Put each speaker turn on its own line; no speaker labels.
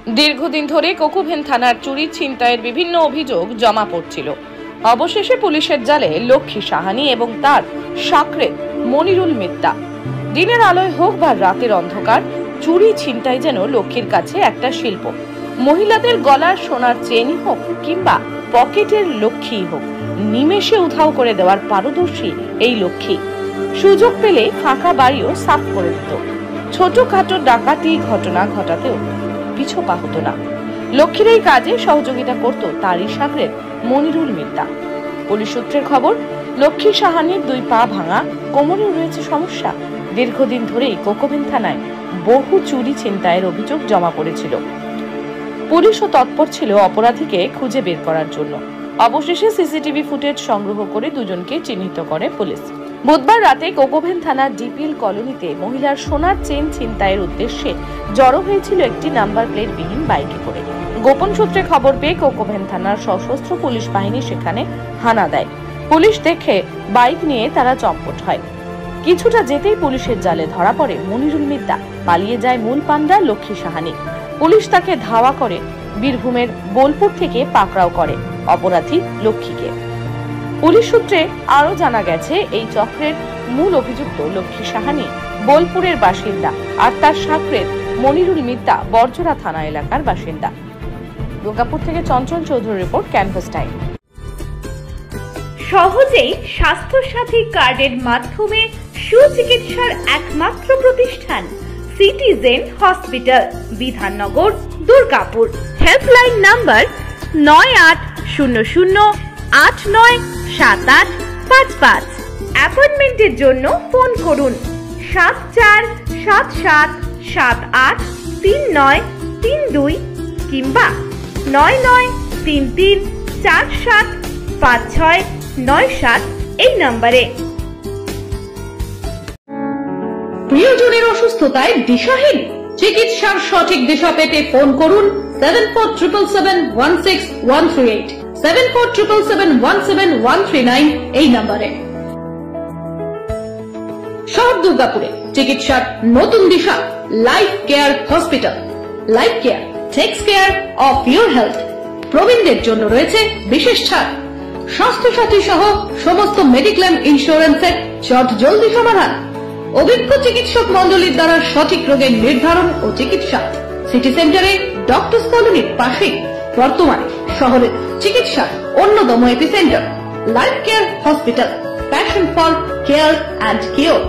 দীর্ঘদিন ধরে কোকোভেন থানার চুরি ছিনতাইয়ের বিভিন্ন অভিযোগ জমা পড়ছিল। অবশেষে পুলিশের জালে লক্ষ্মী সাহানি এবং তার সাকরে মনিরুল মিত্তা। দিনের আলোয় হোক বা রাতের অন্ধকার, চুরি ছিনতাই যেন লক্ষ্মীর কাছে একটা শিল্প। মহিলাদের গলার সোনার চেনই হোক কিংবা পকেটের লক্ষ্মী হোক, নিমেষে উধাও করে দেওয়ার পারদর্শী এই লক্ষ্মী। সুযোগ পেলে ফাঁকা বাড়িও সাফ করে দিত। ছোটখাটো ডাকাতি ঘটনা ঘটাতেও পিছু পা হতো না। লক্ষ্মীর এই কাজে সহযোগিতা করত তারই সাগরের মনিরুল মিত্তা। পুলিশ সূত্রের খবর, লক্ষ্মী সাহানির 2 পা ভাঙা, কোমরে রয়েছে সমস্যা। দীর্ঘদিন ধরেই কোকোভেন থানায় বহু চুরি ছিনতাইয়ের অভিযোগ জমা পড়েছিল। পুলিশও তৎপর ছিল অপরাধীকে খুঁজে বের করার জন্য। অবশেষে সিসিটিভি ফুটেজ সংগ্রহ করে দুজনকে চিহ্নিত করে পুলিশ। বুধবার রাতে কোকোভেন থানার ডিপিএল কলোনিতে মহিলার সোনার চেন ছিনতাইয়ের উদ্দেশ্যে জড়ো হয়েছিল একটি নাম্বার প্লেট বিহীন বাইকে করে। গোপন সূত্রে খবর পেয়ে কোকোভেন থানার সশস্ত্র পুলিশ বাহিনী সেখানে হানা দেয়। পুলিশ দেখে বাইক নিয়ে তারা চম্পট হয়। কিছুটা যেতেই পুলিশের জালে ধরা পড়ে মনিরুল মিত্তা। পালিয়ে যায় মূল পান্ডা লক্ষ্মী সাহানি। পুলিশ তাকে ধাওয়া করে বীরভূমের বোলপুর থেকে পাকড়াও করে অপরাধী লক্ষ্মীকে। পুলিশ সূত্রে আরো জানা গেছে, এই চক্রের মূল অভিযুক্ত লক্ষ্মী সাহানি বোলপুরের বাসিন্দা আর তার সাকরের মনিরুল মিত্তা বরজোড়া থানা এলাকার বাসিন্দা। দুর্গাপুর থেকে চঞ্চল চৌধুরীর রিপোর্ট, ক্যানভাস টাইম।
সহজেই স্বাস্থ্য সাথী কার্ডের মাধ্যমে সুচিকিৎসার একমাত্র প্রতিষ্ঠান citizen hospital, Bidhannagar, Durgapur. Helpline number 9800897855। অ্যাপয়েন্টমেন্টের জন্য ফোন করুন 7477783932 কিংবা 9933475697 এই নম্বরে।
প্রিয়জনের অসুস্থতায় দিশাহীন, চিকিৎসার সঠিক দিশা পেতে ফোন করুন 7477716138, 7477717139 এই নম্বরে। শহর দুর্গাপুরে চিকিৎসার নতুন দিশা Life Care Hospital. Life Care takes care of your health. প্রবীণদের জন্য রয়েছে বিশেষ ছাড়। স্বাস্থ্য সাথী সহ সমস্ত মেডিক্লেম ইন্স্যুরেন্সের চট জলদি সমাধান। অভিজ্ঞ চিকিৎসক মন্ডলীর দ্বারা সঠিক রোগের নির্ধারণ ও চিকিৎসা। সিটি সেন্টারে ডক্টরস কলোনির পাশেই বর্তমানে শহরের চিকিৎসার অন্যতম epicentre life Care hospital, passion for care and cure.